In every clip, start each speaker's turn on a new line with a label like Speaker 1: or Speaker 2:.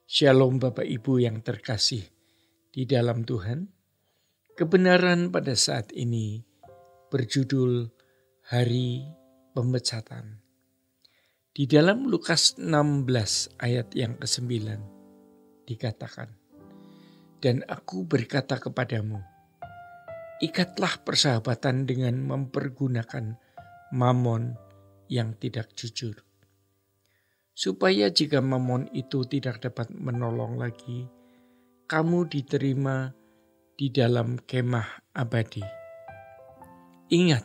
Speaker 1: Shalom Bapak Ibu yang terkasih di dalam Tuhan. Kebenaran pada saat ini berjudul Hari Pemecatan. Di dalam Lukas 16 ayat yang ke-9 dikatakan, "Dan aku berkata kepadamu, ikatlah persahabatan dengan mempergunakan mamon yang tidak jujur. Supaya jika mamon itu tidak dapat menolong lagi, kamu diterima di dalam kemah abadi." Ingat,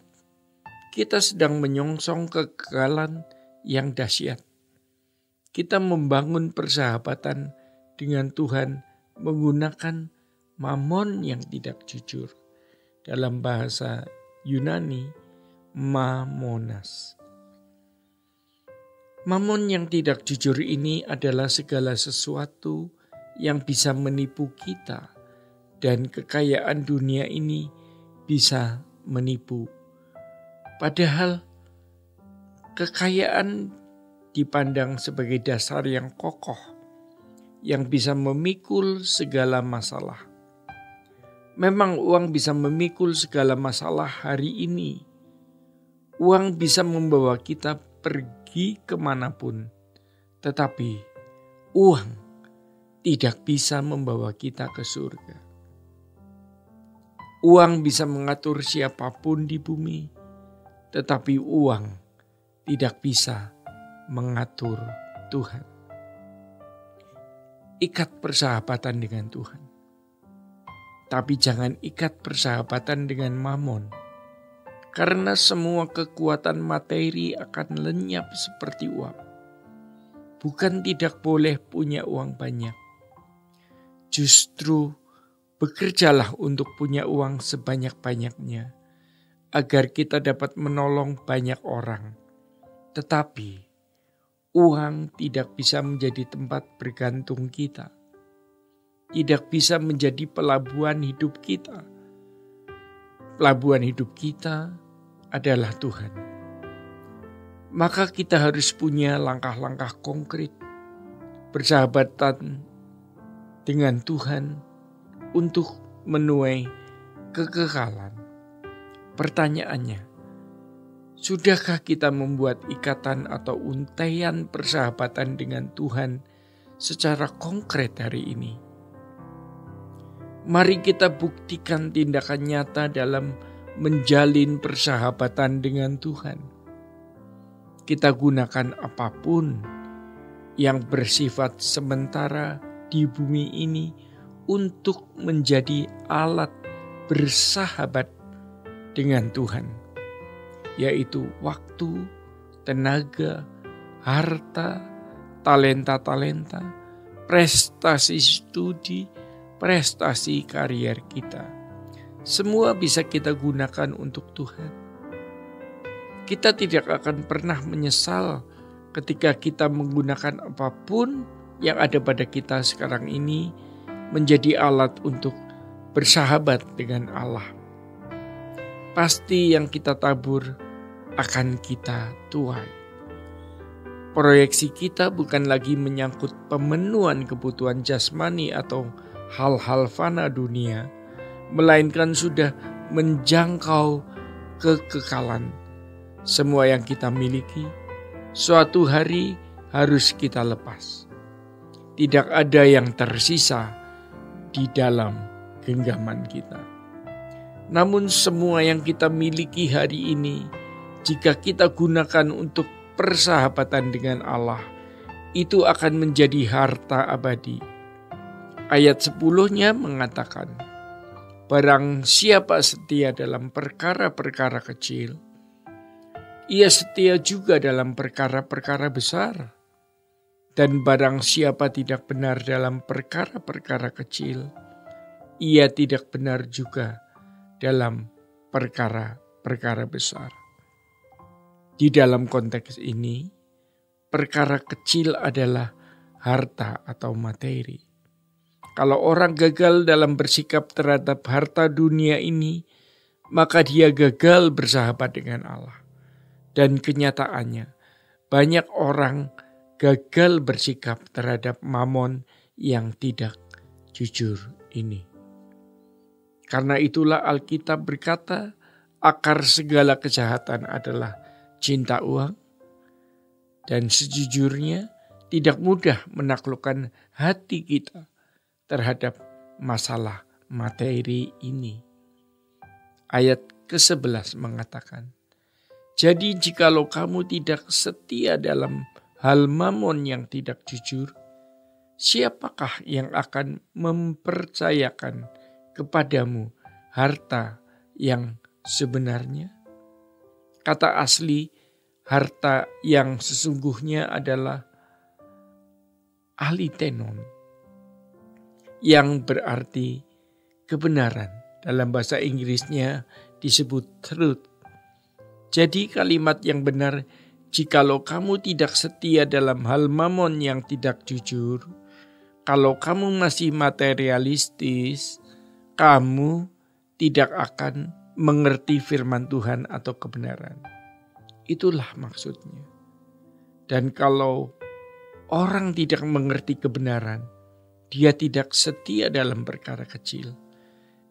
Speaker 1: kita sedang menyongsong kekekalan yang dahsyat. Kita membangun persahabatan dengan Tuhan menggunakan mamon yang tidak jujur. Dalam bahasa Yunani, mamonas. Mamon yang tidak jujur ini adalah segala sesuatu yang bisa menipu kita, dan kekayaan dunia ini bisa menipu. Padahal kekayaan dipandang sebagai dasar yang kokoh yang bisa memikul segala masalah. Memang uang bisa memikul segala masalah hari ini. Uang bisa membawa kita pergi kemanapun, tetapi uang tidak bisa membawa kita ke surga. Uang bisa mengatur siapapun di bumi, tetapi uang tidak bisa mengatur Tuhan. Ikat persahabatan dengan Tuhan, tapi jangan ikat persahabatan dengan mamon. Karena semua kekuatan materi akan lenyap seperti uap. Bukan tidak boleh punya uang banyak. Justru bekerjalah untuk punya uang sebanyak-banyaknya, agar kita dapat menolong banyak orang. Tetapi uang tidak bisa menjadi tempat bergantung kita. Tidak bisa menjadi pelabuhan hidup kita. Pelabuhan hidup kita adalah Tuhan. Maka kita harus punya langkah-langkah konkret bersahabatan dengan Tuhan untuk menuai kekekalan. Pertanyaannya, sudahkah kita membuat ikatan atau untaian persahabatan dengan Tuhan secara konkret hari ini? Mari kita buktikan tindakan nyata dalam menjalin persahabatan dengan Tuhan. Kita gunakan apapun yang bersifat sementara di bumi ini untuk menjadi alat bersahabat dengan Tuhan, yaitu waktu, tenaga, harta, talenta-talenta, prestasi studi, prestasi karier kita. Semua bisa kita gunakan untuk Tuhan. Kita tidak akan pernah menyesal ketika kita menggunakan apapun yang ada pada kita sekarang ini menjadi alat untuk bersahabat dengan Allah. Pasti yang kita tabur akan kita tuai. Proyeksi kita bukan lagi menyangkut pemenuhan kebutuhan jasmani atau hal-hal fana dunia, melainkan sudah menjangkau kekekalan. Semua yang kita miliki suatu hari harus kita lepas. Tidak ada yang tersisa di dalam genggaman kita. Namun semua yang kita miliki hari ini, jika kita gunakan untuk persahabatan dengan Allah, itu akan menjadi harta abadi. Ayat 10-nya mengatakan, barang siapa setia dalam perkara-perkara kecil, ia setia juga dalam perkara-perkara besar. Dan barang siapa tidak benar dalam perkara-perkara kecil, ia tidak benar juga dalam perkara-perkara besar. Di dalam konteks ini, perkara kecil adalah harta atau materi. Kalau orang gagal dalam bersikap terhadap harta dunia ini, maka dia gagal bersahabat dengan Allah. Dan kenyataannya, banyak orang gagal bersikap terhadap mamon yang tidak jujur ini. Karena itulah Alkitab berkata, akar segala kejahatan adalah cinta uang, dan sejujurnya tidak mudah menaklukkan hati kita terhadap masalah materi ini. Ayat ke-11 mengatakan, jadi jikalau kamu tidak setia dalam hal mamon yang tidak jujur, siapakah yang akan mempercayakan kepadamu harta yang sebenarnya? Kata asli harta yang sesungguhnya adalah alitenon, yang berarti kebenaran. Dalam bahasa Inggrisnya disebut truth. Jadi kalimat yang benar, jikalau kamu tidak setia dalam hal mamon yang tidak jujur, kalau kamu masih materialistis, kamu tidak akan mengerti firman Tuhan atau kebenaran. Itulah maksudnya. Dan kalau orang tidak mengerti kebenaran, dia tidak setia dalam perkara kecil.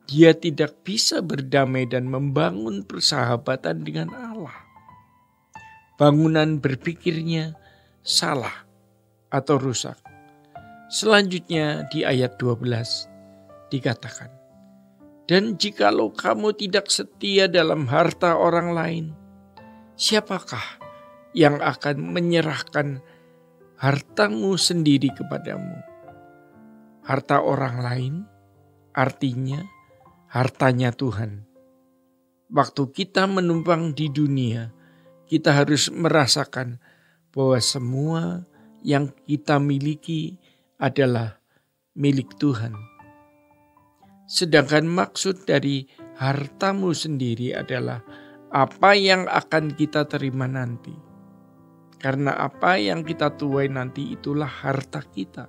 Speaker 1: Dia tidak bisa berdamai dan membangun persahabatan dengan Allah. Bangunan berpikirnya salah atau rusak. Selanjutnya di ayat 12 dikatakan, dan jikalau kamu tidak setia dalam harta orang lain, siapakah yang akan menyerahkan hartamu sendiri kepadamu? Harta orang lain artinya hartanya Tuhan. Waktu kita menumpang di dunia, kita harus merasakan bahwa semua yang kita miliki adalah milik Tuhan. Sedangkan maksud dari hartamu sendiri adalah apa yang akan kita terima nanti. Karena apa yang kita tuai nanti itulah harta kita.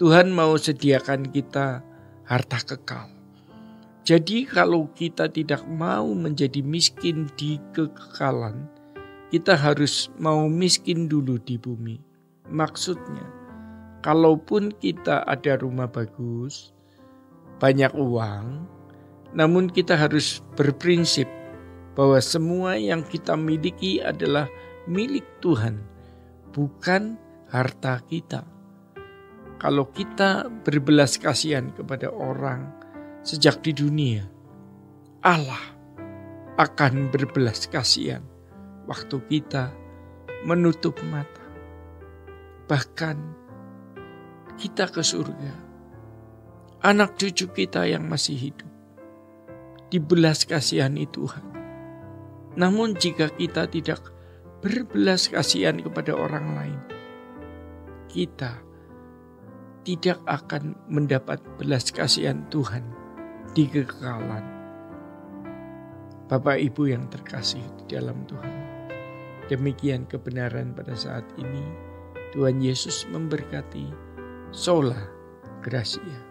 Speaker 1: Tuhan mau sediakan kita harta kekal. Jadi kalau kita tidak mau menjadi miskin di kekekalan, kita harus mau miskin dulu di bumi. Maksudnya, kalaupun kita ada rumah bagus, banyak uang, namun kita harus berprinsip bahwa semua yang kita miliki adalah milik Tuhan, bukan harta kita. Kalau kita berbelas kasihan kepada orang sejak di dunia, Allah akan berbelas kasihan waktu kita menutup mata. Bahkan kita ke surga, anak cucu kita yang masih hidup dibelas kasihani Tuhan. Namun jika kita tidak berbelas kasihan kepada orang lain, kita tidak akan mendapat belas kasihan Tuhan di kekekalan. Bapak Ibu yang terkasih di dalam Tuhan, demikian kebenaran pada saat ini. Tuhan Yesus memberkati. Sola Gracia.